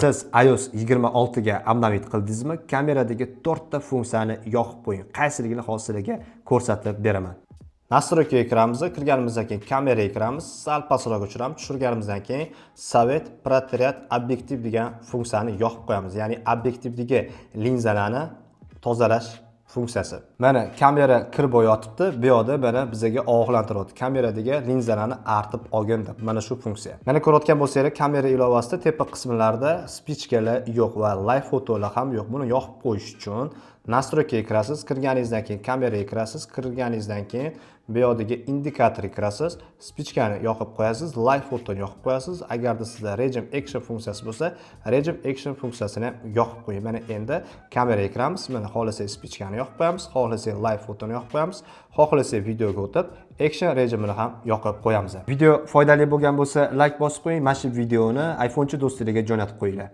Siz iOS 26 ga update qildingizmi? Kameradagi 4 ta funksiyani yoqib qo'ying. Qaysiligini hozirga ko'rsatib beraman. Настройкаga kiramiz. Kirganimizdan keyin kameraga kiramiz. Sal pastroq o'chiramiz. Tushirganimizdan keyin Sovet Protriyat obyektiv degan funksiyani yoqib qo'yamiz. Ya'ni obyektivdagi linzalarni tozalash funksiyasi. Mana kamera kirib yotibdi. Bu yerda mana bizga ogohlantiryapti. Kameradagi linzalarni artib olgin deb. Mana shu funksiya. Mana ko'rayotgan bo'lsangiz, kamera ilovasida tepa qismlarida spichkalar yo'q va live fotolar ham yo'q. Buni yoqib qo'yish uchun настройкаga kirasiz. Kirganingizdan keyin kameraga kirasiz. Kirganingizdan keyin bu yerdagi indikatorga kirasiz. Spichkani yoqib qo'yasiz, live fotoni yoqib qo'yasiz. Agarda sizda rejim action funksiyasi bo'lsa, rejim action funksiyasini yoqib qo'ying. Mana endi kameraga kiramiz. Mana xohlasangiz spichkani yoqib qo'yamiz, xohlasangiz live fotoni yoqib qo'yamiz, xohlasangiz videoga o'tib action rejimini ham yoqib qo'yamiz. Video foydali bo'lgan bo'lsa, like bosib qo'ying. Mana shu videoni iPhonechi do'stlariga jo'natib qo'yinglar.